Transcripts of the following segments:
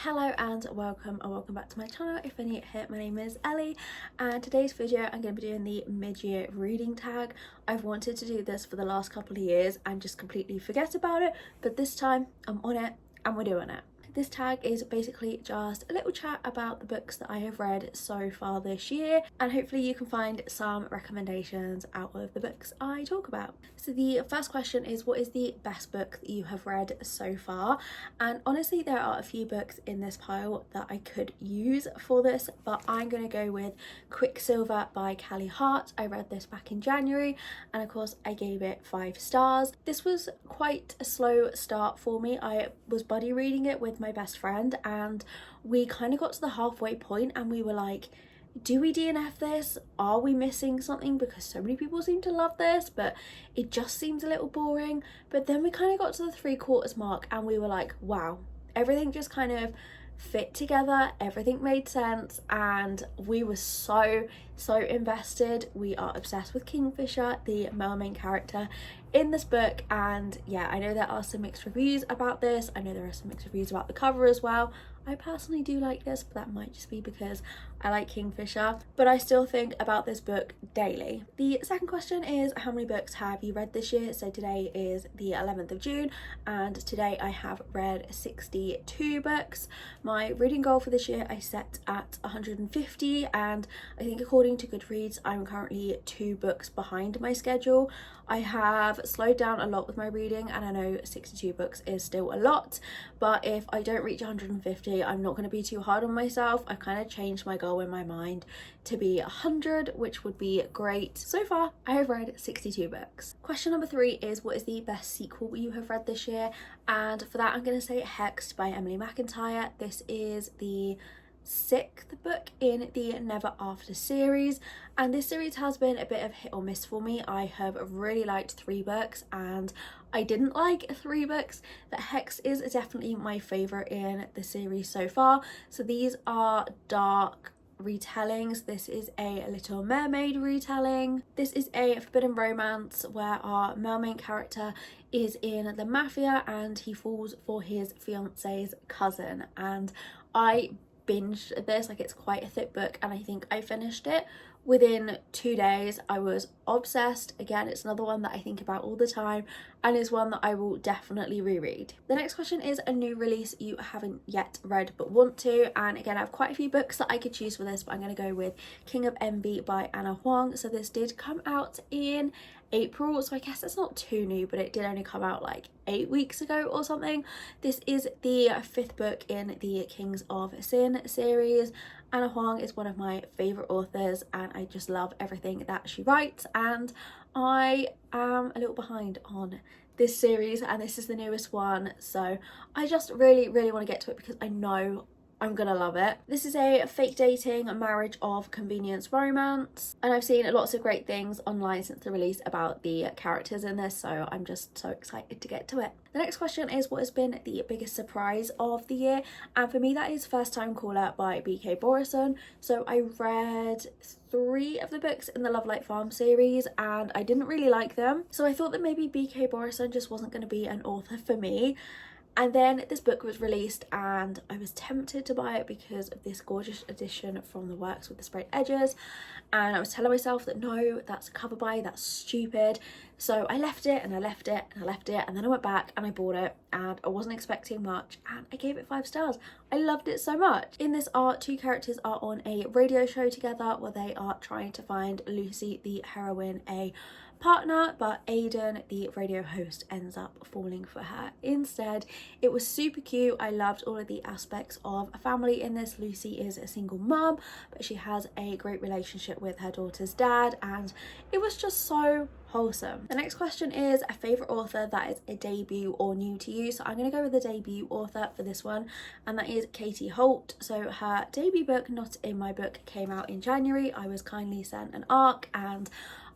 Hello and welcome back to my channel. If you're new here, my name is Ellie, and today's video I'm going to be doing the mid-year reading tag. I've wanted to do this for the last couple of years and just completely forget about it, but this time I'm on it and we're doing it. This tag is basically just a little chat about the books that I have read so far this year, and hopefully you can find some recommendations out of the books I talk about. So the first question is, what is the best book that you have read so far? And honestly, there are a few books in this pile that I could use for this, but I'm going to go with Quicksilver by Callie Hart. I read this back in January and of course I gave it 5 stars. This was quite a slow start for me. I was buddy reading it with my best friend and we kind of got to the halfway point and we were like, do we DNF this? Are we missing something? Because so many people seem to love this, but it just seems a little boring. But then we kind of got to the 3/4 mark and we were like, wow, everything just kind of fit together, everything made sense, and we were so invested. We are obsessed with Kingfisher, the male main character in this book, and yeah, I know there are some mixed reviews about this. I know there are some mixed reviews about the cover as well. I personally do like this, but that might just be because I like Kingfisher, but I still think about this book daily. The second question is, how many books have you read this year? So today is the 11th of June and today I have read 62 books. My reading goal for this year I set at 150, and I think according to Goodreads I'm currently 2 books behind my schedule. I have slowed down a lot with my reading, and I know 62 books is still a lot, but if I don't reach 150 I'm not going to be too hard on myself. I kind of changed my goal in my mind to be 100, which would be great. So far I have read 62 books. Question number 3 is, what is the best sequel you have read this year? And for that I'm going to say Hexed by Emily McIntyre. This is the 6th book in the Never After series, and this series has been a bit of hit or miss for me. I have really liked 3 books and I didn't like 3 books. But Hex is definitely my favourite in the series so far. So these are dark retellings. This is a Little Mermaid retelling. This is a forbidden romance where our male main character is in the mafia and he falls for his fiance's cousin, and I binged this. Like, it's quite a thick book and I think I finished it within 2 days. I was obsessed. Again, it's another one that I think about all the time and is one that I will definitely reread. The next question is a new release you haven't yet read but want to, and again I have quite a few books that I could choose for this, but I'm going to go with King of Envy by Anna Huang. So this did come out in April, so I guess it's not too new, but it did only come out like 8 weeks ago or something. This is the 5th book in the Kings of Sin series. Anna Huang is one of my favourite authors and I just love everything that she writes, and I am a little behind on this series and this is the newest one, so I just really want to get to it because I know I'm gonna love it. This is a fake dating, marriage of convenience romance, and I've seen lots of great things online since the release about the characters in this, so I'm just so excited to get to it. The next question is, what has been the biggest surprise of the year? And for me that is First Time Caller by BK Borison. So I read 3 of the books in the Love Light Farm series and I didn't really like them, so I thought that maybe BK Borison just wasn't going to be an author for me. And then this book was released and I was tempted to buy it because of this gorgeous edition from the works with the sprayed edges, and I was telling myself that no, that's a cover buy, that's stupid. So I left it and I left it and I left it, and then I went back and I bought it and I wasn't expecting much and I gave it 5 stars. I loved it so much. In this art, 2 characters are on a radio show together where they are trying to find Lucy, the heroine, a partner, but Aidan, the radio host, ends up falling for her instead. It was super cute. I loved all of the aspects of a family in this. Lucy is a single mum, but she has a great relationship with her daughter's dad, and it was just so wholesome. The next question is a favourite author that is a debut or new to you. So I'm going to go with the debut author for this one, and that is Katie Holt. So her debut book, Not In My Book, came out in January. I was kindly sent an ARC and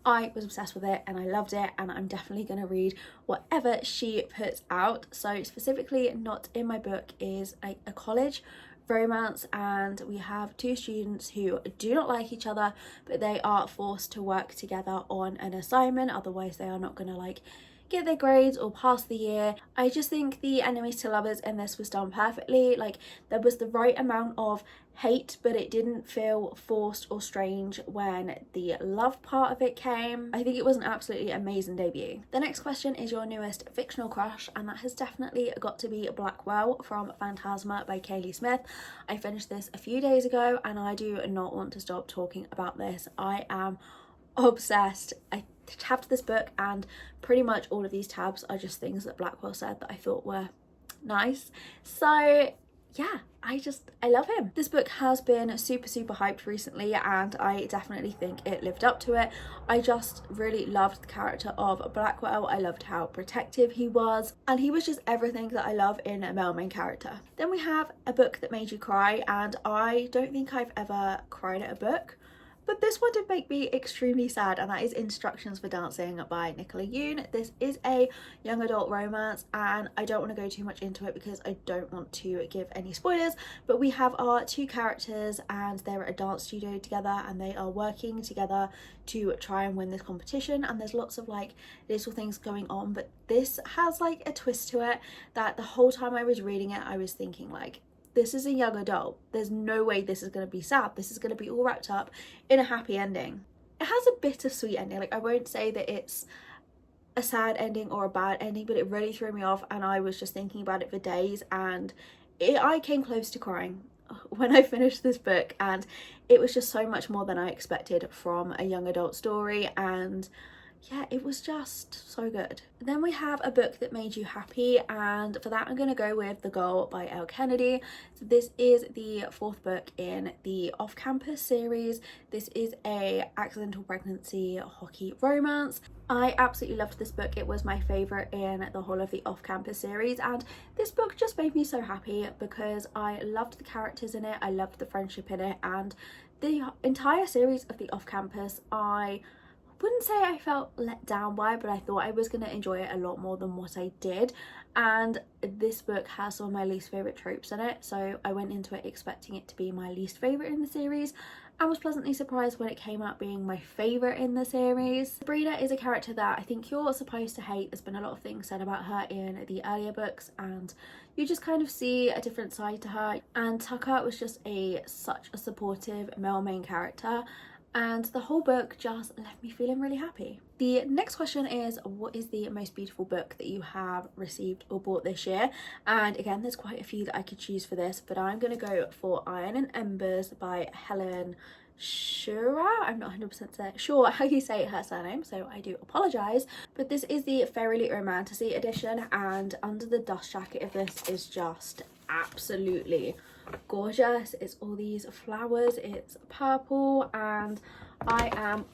I was obsessed with it and I loved it, and I'm definitely going to read whatever she puts out. So specifically, Not In My Book is a college romance, and we have 2 students who do not like each other, but they are forced to work together on an assignment, otherwise they are not going to like get their grades or pass the year. I just think the enemies to lovers in this was done perfectly. Like, there was the right amount of hate, but it didn't feel forced or strange when the love part of it came. I think it was an absolutely amazing debut. The next question is your newest fictional crush, and that has definitely got to be Blackwell from Phantasma by Kaylee Smith. I finished this a few days ago and I do not want to stop talking about this. I am obsessed. I tabbed this book and pretty much all of these tabs are just things that Blackwell said that I thought were nice. So yeah, I love him. This book has been super hyped recently and I definitely think it lived up to it. I just really loved the character of Blackwell. I loved how protective he was, and he was just everything that I love in a male main character. Then we have a book that made you cry, and I don't think I've ever cried at a book, but this one did make me extremely sad, and that is Instructions for Dancing by Nicola Yoon. This is a young adult romance and I don't want to go too much into it because I don't want to give any spoilers, but we have our two characters and they're at a dance studio together and they are working together to try and win this competition, and there's lots of like little things going on, but this has like a twist to it that the whole time I was reading it I was thinking like, this is a young adult. There's no way this is going to be sad. This is going to be all wrapped up in a happy ending. It has a bittersweet ending. Like, I won't say that it's a sad ending or a bad ending, but it really threw me off and I was just thinking about it for days, and I came close to crying when I finished this book, and it was just so much more than I expected from a young adult story, and yeah, it was just so good. Then we have a book that made you happy, and for that I'm going to go with The Girl by Elle Kennedy. So this is the fourth book in the off-campus series. This is a accidental pregnancy hockey romance. I absolutely loved this book. It was my favourite in the whole of the off-campus series, and this book just made me so happy because I loved the characters in it, I loved the friendship in it, and the entire series of the off-campus I wouldn't say I felt let down by, but I thought I was going to enjoy it a lot more than what I did, and this book has some of my least favourite tropes in it, so I went into it expecting it to be my least favourite in the series and was pleasantly surprised when it came out being my favourite in the series. Sabrina is a character that I think you're supposed to hate. There's been a lot of things said about her in the earlier books and you just kind of see a different side to her, and Tucker was just such a supportive male main character, and the whole book just left me feeling really happy. The next question is, what is the most beautiful book that you have received or bought this year? And again, there's quite a few that I could choose for this, but I'm going to go for Iron and Embers by Helen Shura. I'm not 100% sure how you say her surname, so I do apologise. But this is the Fairy Romantasy edition, and under the dust jacket of this is just absolutely gorgeous. It's all these flowers, it's purple, and I am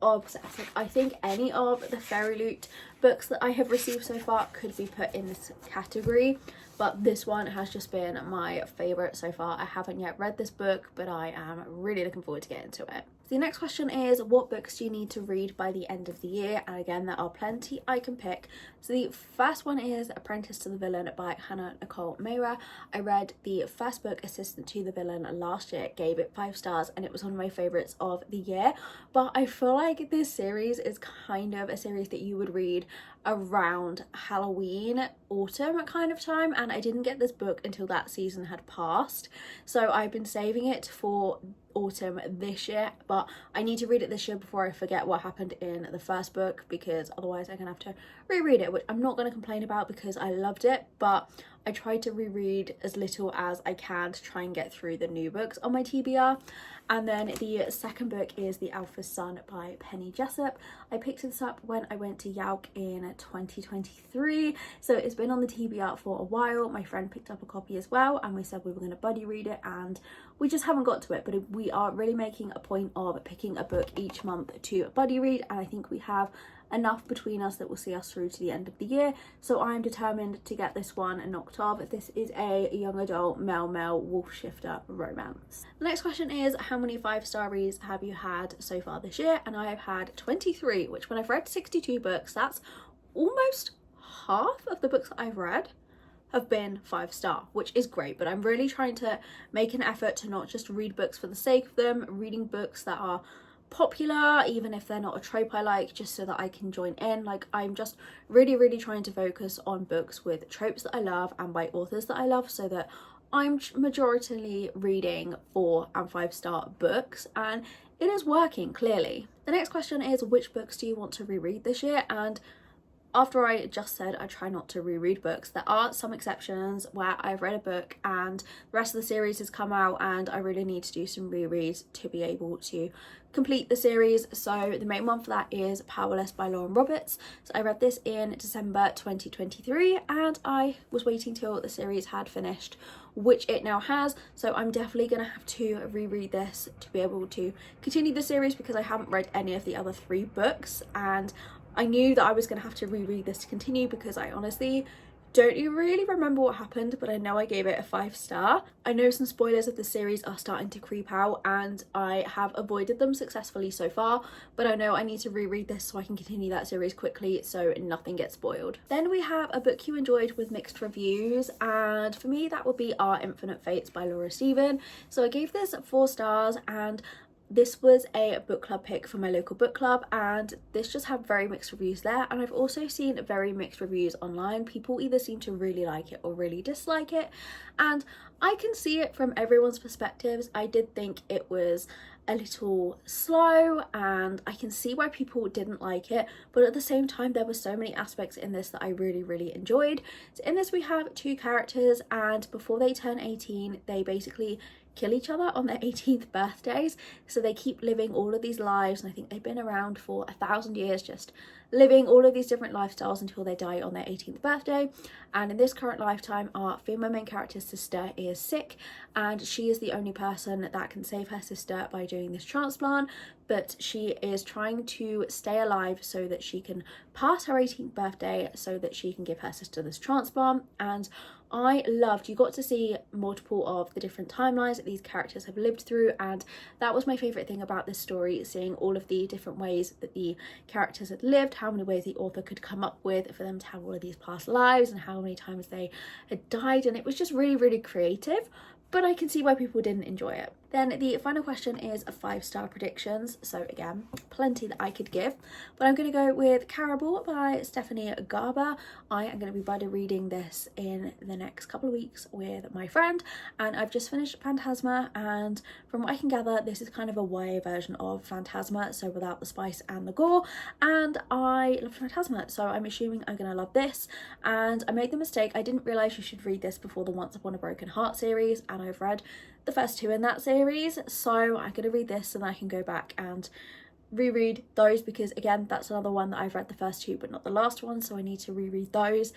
obsessed. Like, I think any of the Fairy Loot books that I have received so far could be put in this category, but this one has just been my favourite so far. I haven't yet read this book, but I am really looking forward to getting to it. So the next question is, what books do you need to read by the end of the year? And again, there are plenty I can pick. So the first one is Apprentice to the Villain by Hannah Nicole Mayra. I read the first book, Assistant to the Villain, last year, gave it 5 stars, and it was one of my favourites of the year. But I feel like this series is kind of a series that you would read around Halloween, autumn kind of time, and I didn't get this book until that season had passed. So I've been saving it for autumn this year, but I need to read it this year before I forget what happened in the first book, because otherwise I'm gonna have to reread it, which I'm not going to complain about because I loved it, but I tried to reread as little as I can to try and get through the new books on my TBR. And then the second book is The Alpha's Son by Penny Jessup. I picked this up when I went to Yauk in 2023, so it's been on the TBR for a while. My friend picked up a copy as well, and we said we were going to buddy read it, and we just haven't got to it, but we are really making a point of picking a book each month to buddy read, and I think we have enough between us that will see us through to the end of the year, so I'm determined to get this one knocked off. This is a young adult male wolf shifter romance. The next question is, how many 5-star reads have you had so far this year? And I have had 23, which when I've read 62 books, that's almost half of the books that I've read have been 5-star, which is great, but I'm really trying to make an effort to not just read books for the sake of them, reading books that are popular, even if they're not a trope I like, just so that I can join in. Like, I'm just really trying to focus on books with tropes that I love and by authors that I love, so that I'm majoritarily reading 4 and 5-star books, and it is working clearly. The next question is, which books do you want to reread this year? And after I just said I try not to reread books, there are some exceptions where I've read a book and the rest of the series has come out and I really need to do some rereads to be able to complete the series. So the main one for that is Powerless by Lauren Roberts. So I read this in December 2023 and I was waiting till the series had finished, which it now has. So I'm definitely going to have to reread this to be able to continue the series, because I haven't read any of the other 3 books, and I knew that I was going to have to reread this to continue, because I honestly don't really remember what happened, but I know I gave it a 5-star. I know some spoilers of the series are starting to creep out and I have avoided them successfully so far, but I know I need to reread this so I can continue that series quickly so nothing gets spoiled. Then we have a book you enjoyed with mixed reviews, and for me that would be Our Infinite Fates by Laura Stephen. So I gave this 4 stars, and this was a book club pick from my local book club, and this just had very mixed reviews there, and I've also seen very mixed reviews online. People either seem to really like it or really dislike it, and I can see it from everyone's perspectives. I did think it was a little slow and I can see why people didn't like it, but at the same time there were so many aspects in this that I really enjoyed. So in this we have 2 characters, and before they turn 18 they basically kill each other on their 18th birthdays. So they keep living all of these lives, and I think they've been around for 1,000 years, just living all of these different lifestyles until they die on their 18th birthday. And in this current lifetime, our female main character's sister is sick, and she is the only person that can save her sister by doing this transplant, but she is trying to stay alive so that she can pass her 18th birthday so that she can give her sister this transplant. And I loved, you got to see multiple of the different timelines that these characters have lived through, and that was my favourite thing about this story, seeing all of the different ways that the characters had lived, how many ways the author could come up with for them to have all of these past lives and how many times they had died, and it was just really creative. But I can see why people didn't enjoy it. Then the final question is 5-star predictions. So again, plenty that I could give, but I'm going to go with Caribou by Stephanie Garber. I am going to be buddy reading this in the next couple of weeks with my friend, and I've just finished Phantasma, and from what I can gather this is kind of a YA version of Phantasma, so without the spice and the gore, and I love Phantasma, so I'm assuming I'm going to love this. And I made the mistake, I didn't realise you should read this before the Once Upon a Broken Heart series, and I've read the first 2 in that series, so I'm going to read this and I can go back and reread those, because again that's another one that I've read the first 2 but not the last one, so I need to reread those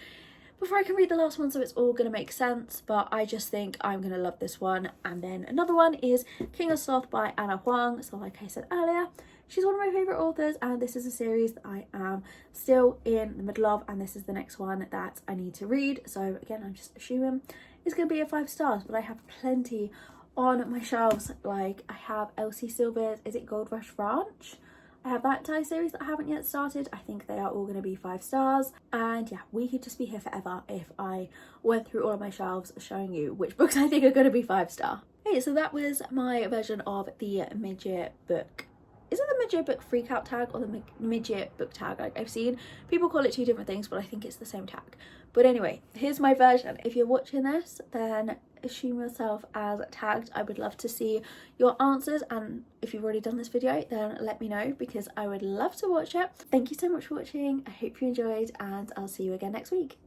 before I can read the last one, so it's all going to make sense. But I just think I'm going to love this one. And then another one is King of Sloth by Anna Huang. So like I said earlier, she's one of my favourite authors, and this is a series that I am still in the middle of, and this is the next one that I need to read. So again, I'm just assuming it's going to be a 5 stars, but I have plenty on my shelves. Like I have Elsie Silver's, is it Gold Rush Ranch? I have that entire series that I haven't yet started. I think they are all going to be 5 stars. And yeah, we could just be here forever if I went through all of my shelves showing you which books I think are going to be 5-star. Okay, so that was my version of the mid-year book. Is it the mid-year book freakout tag or the mid-year book tag? Like, I've seen people call it 2 different things, but I think it's the same tag. But anyway, here's my version. If you're watching this, then assume yourself as tagged. I would love to see your answers, and if you've already done this video then let me know, because I would love to watch it. Thank you so much for watching. I hope you enjoyed, and I'll see you again next week.